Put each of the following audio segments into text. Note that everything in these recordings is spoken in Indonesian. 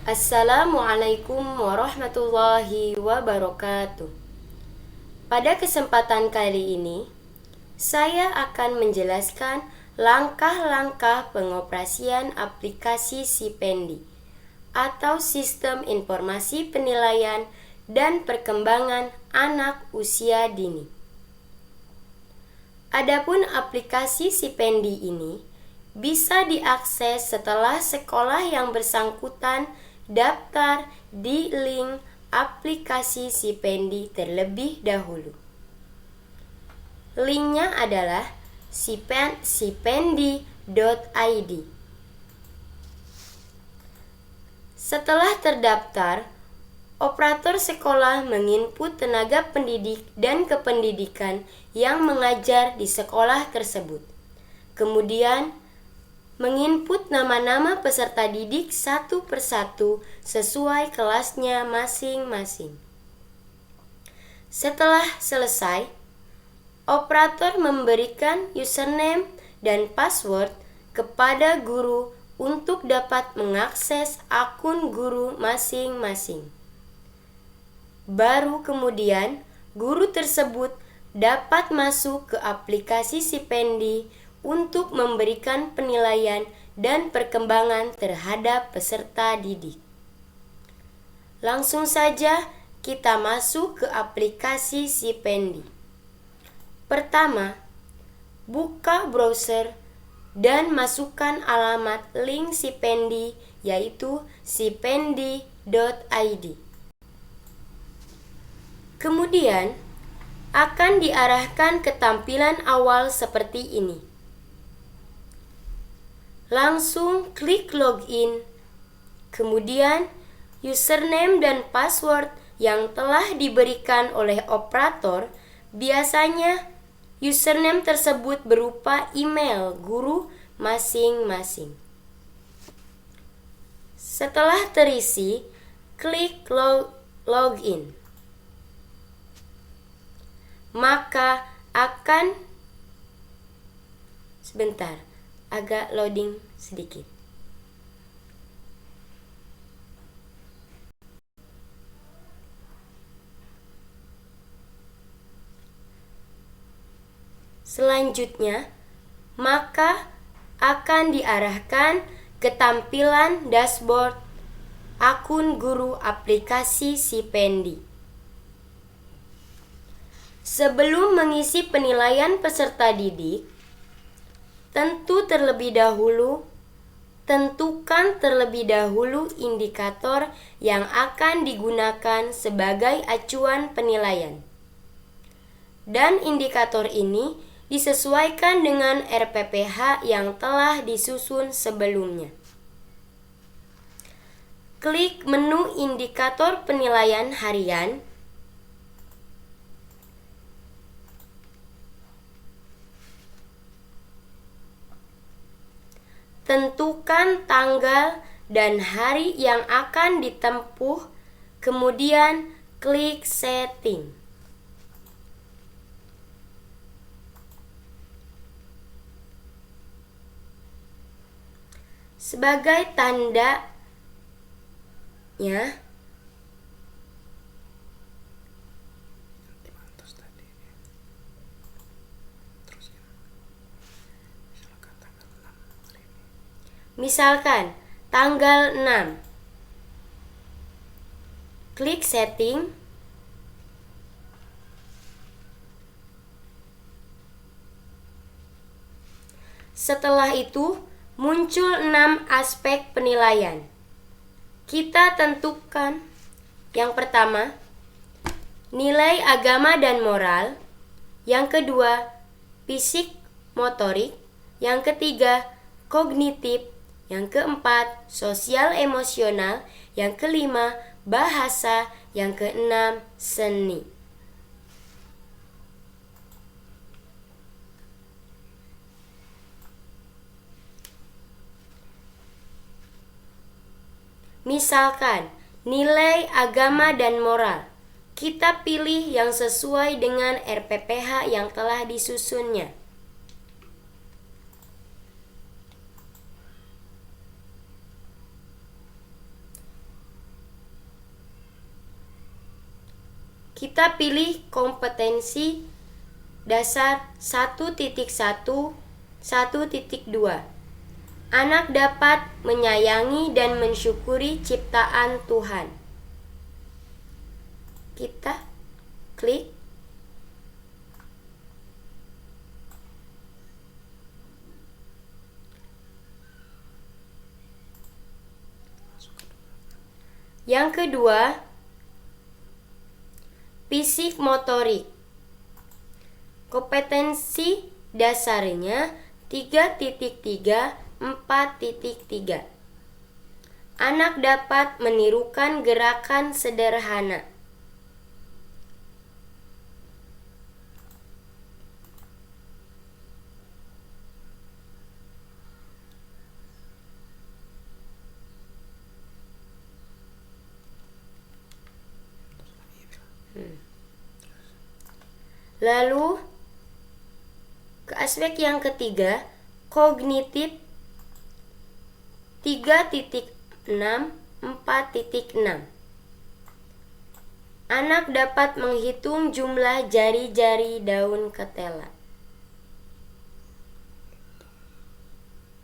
Assalamualaikum warahmatullahi wabarakatuh. Pada kesempatan kali ini, saya akan menjelaskan langkah-langkah pengoperasian aplikasi Sipendi atau Sistem Informasi Penilaian dan Perkembangan Anak Usia Dini. Adapun aplikasi Sipendi ini bisa diakses setelah sekolah yang bersangkutan daftar di link aplikasi Sipendi terlebih dahulu. Linknya adalah sipendi.id. Setelah terdaftar, operator sekolah menginput tenaga pendidik dan kependidikan yang mengajar di sekolah tersebut. Kemudian, menginput nama-nama peserta didik satu persatu sesuai kelasnya masing-masing. Setelah selesai, operator memberikan username dan password kepada guru untuk dapat mengakses akun guru masing-masing. Baru kemudian, guru tersebut dapat masuk ke aplikasi Sipendi untuk memberikan penilaian dan perkembangan terhadap peserta didik. Langsung saja kita masuk ke aplikasi Sipendi. Pertama, buka browser dan masukkan alamat link Sipendi, yaitu sipendi.id. Kemudian, akan diarahkan ke tampilan awal seperti ini. Langsung klik login, kemudian username dan password yang telah diberikan oleh operator. Biasanya username tersebut berupa email guru masing-masing. Setelah terisi, klik login. Maka akan agak loading sedikit. Selanjutnya, maka akan diarahkan ke tampilan dashboard akun guru aplikasi Sipendi. Sebelum mengisi penilaian peserta didik, tentukan terlebih dahulu indikator yang akan digunakan sebagai acuan penilaian. Dan indikator ini disesuaikan dengan RPPH yang telah disusun sebelumnya. Klik menu indikator penilaian harian. Tentukan tanggal dan hari yang akan ditempuh, kemudian klik setting. Sebagai tandanya, misalkan tanggal 6. Klik setting. Setelah itu, muncul 6 aspek penilaian. Kita tentukan yang pertama, nilai agama dan moral. Yang kedua, fisik motorik. Yang ketiga, kognitif. Yang keempat, sosial emosional. Yang kelima, bahasa. Yang keenam, seni. Misalkan, nilai agama dan moral. Kita pilih yang sesuai dengan RPPH yang telah disusunnya. Kita pilih kompetensi dasar 1.1, 1.2. Anak dapat menyayangi dan mensyukuri ciptaan Tuhan. Kita klik. Yang kedua, fisik motorik. Kompetensi dasarnya 3.3, 4.3. Anak dapat menirukan gerakan sederhana. Lalu ke aspek yang ketiga, kognitif 3.6, 4.6. Anak dapat menghitung jumlah jari-jari daun ketela.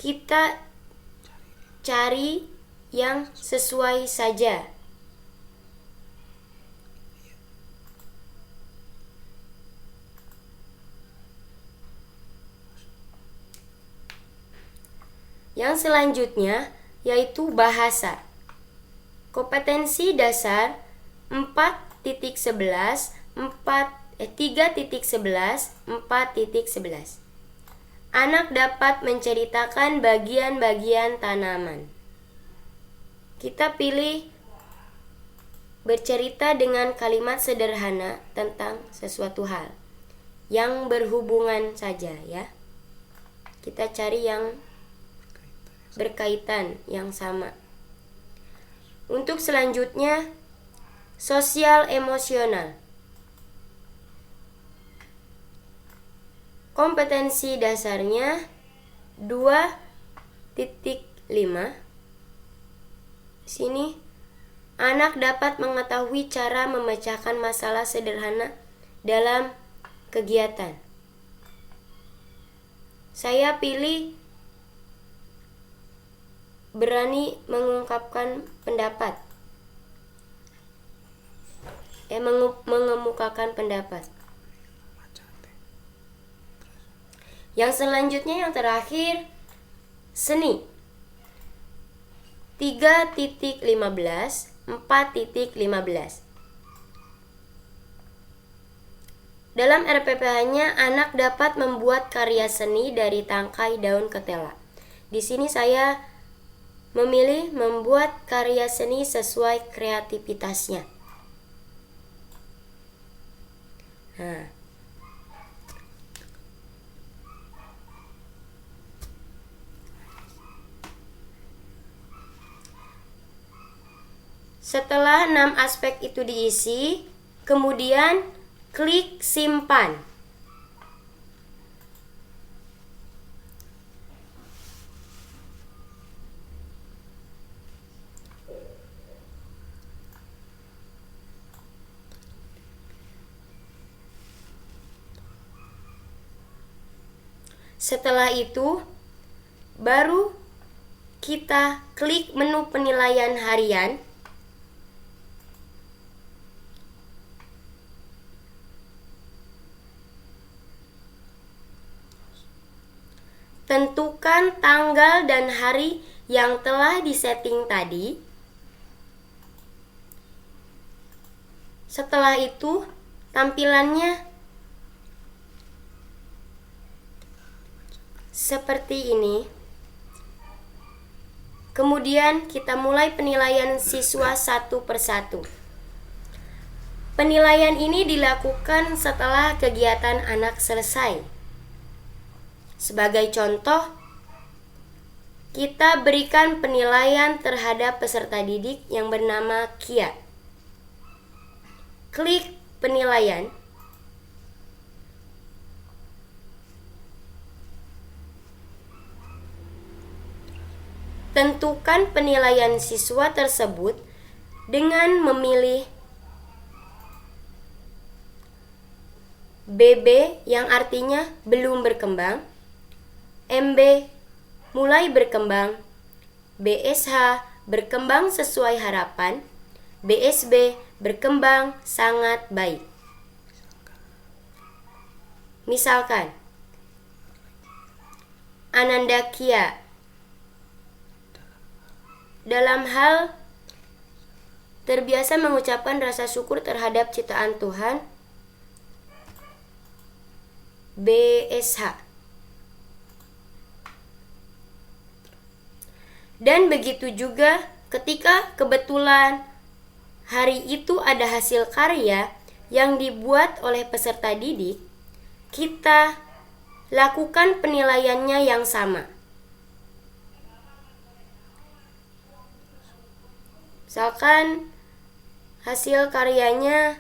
Kita cari yang sesuai saja. Yang selanjutnya yaitu bahasa. Kompetensi dasar 4.11, 3.11, 4.11. Anak dapat menceritakan bagian-bagian tanaman. Kita pilih bercerita dengan kalimat sederhana tentang sesuatu hal yang berhubungan saja ya. Kita cari yang berkaitan yang sama. Untuk selanjutnya, sosial emosional. Kompetensi dasarnya 2.5. Sini anak dapat mengetahui cara memecahkan masalah sederhana dalam kegiatan. Saya pilih berani mengungkapkan pendapat, mengemukakan pendapat. Yang selanjutnya, yang terakhir, seni 3.15, 4.15. Dalam RPPH-nya, anak dapat membuat karya seni dari tangkai daun ketela. Di sini saya memilih membuat karya seni sesuai kreativitasnya. Nah, setelah 6 aspek itu diisi, kemudian klik simpan. Setelah itu, baru kita klik menu penilaian harian. Tentukan tanggal dan hari yang telah disetting tadi. Setelah itu, tampilannya seperti ini. Kemudian kita mulai penilaian siswa satu persatu. Penilaian ini dilakukan setelah kegiatan anak selesai. Sebagai contoh, kita berikan penilaian terhadap peserta didik yang bernama Kia. Klik penilaian. Tentukan penilaian siswa tersebut dengan memilih BB yang artinya belum berkembang, MB mulai berkembang, BSH berkembang sesuai harapan, BSB berkembang sangat baik. Misalkan, Ananda Kia dalam hal terbiasa mengucapkan rasa syukur terhadap ciptaan Tuhan, BSH. Dan begitu juga ketika kebetulan hari itu ada hasil karya yang dibuat oleh peserta didik, kita lakukan penilaiannya yang sama. Misalkan hasil karyanya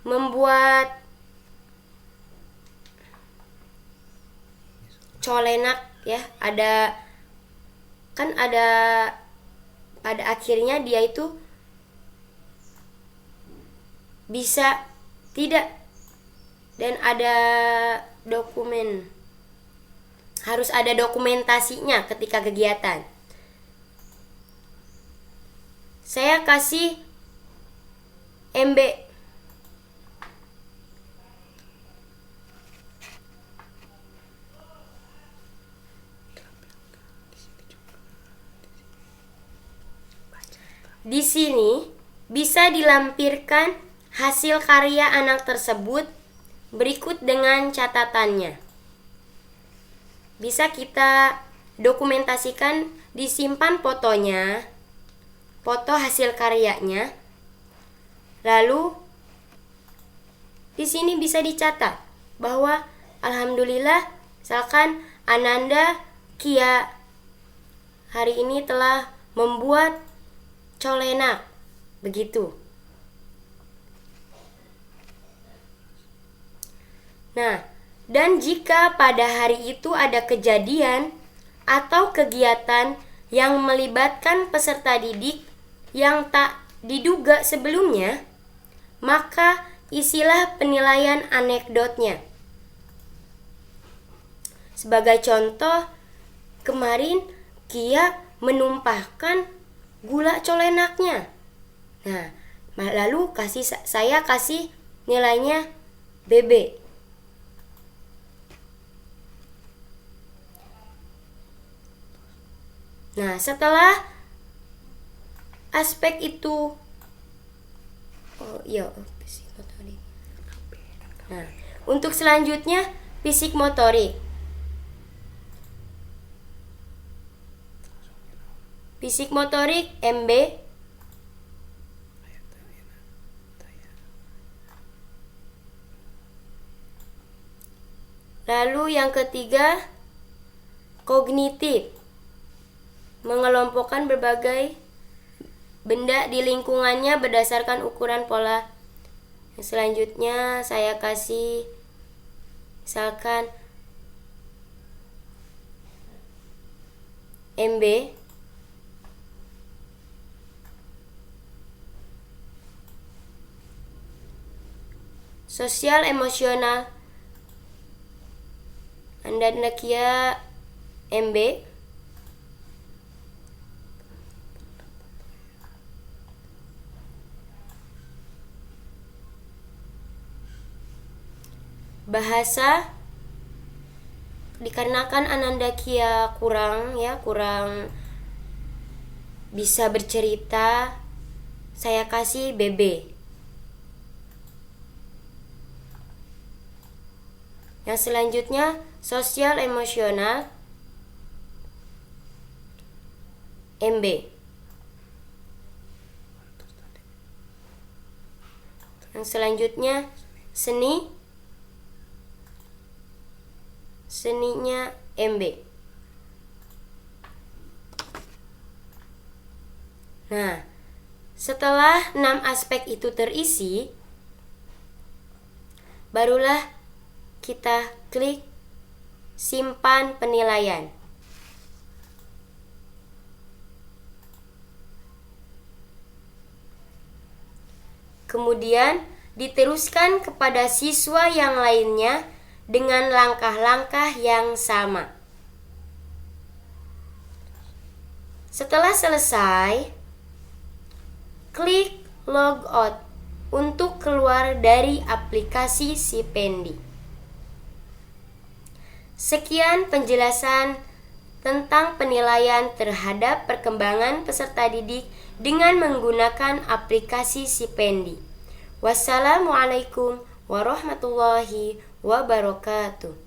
membuat colenak ya, ada pada akhirnya dia itu bisa tidak, dan ada dokumen, harus ada dokumentasinya ketika kegiatan. Saya kasih MB. Di sini bisa dilampirkan hasil karya anak tersebut berikut dengan catatannya. Bisa kita dokumentasikan, disimpan fotonya, foto hasil karyanya. Lalu di sini bisa dicatat bahwa alhamdulillah, misalkan Ananda Kia hari ini telah membuat colenak, begitu. Nah, dan jika pada hari itu ada kejadian atau kegiatan yang melibatkan peserta didik yang tak diduga sebelumnya, maka isilah penilaian anekdotnya. Sebagai contoh, kemarin Kia menumpahkan gula colenaknya. Nah, lalu saya kasih nilainya BB. Nah, setelah aspek itu, fisik motorik. Nah, untuk selanjutnya fisik motorik. Fisik motorik MB. Lalu yang ketiga, kognitif. Mengelompokkan berbagai benda di lingkungannya berdasarkan ukuran pola. Yang selanjutnya saya kasih misalkan MB. Sosial emosional, Ananda Kia MB. Bahasa, dikarenakan Ananda Kia kurang bisa bercerita, saya kasih BB. Yang selanjutnya sosial emosional MB. Yang selanjutnya seninya MB. Nah, setelah 6 aspek itu terisi, barulah kita klik simpan penilaian. Kemudian diteruskan kepada siswa yang lainnya dengan langkah-langkah yang sama. Setelah selesai, klik log out untuk keluar dari aplikasi Sipendi. Sekian penjelasan tentang penilaian terhadap perkembangan peserta didik dengan menggunakan aplikasi Sipendi. Wassalamualaikum warahmatullahi wabarakatuh.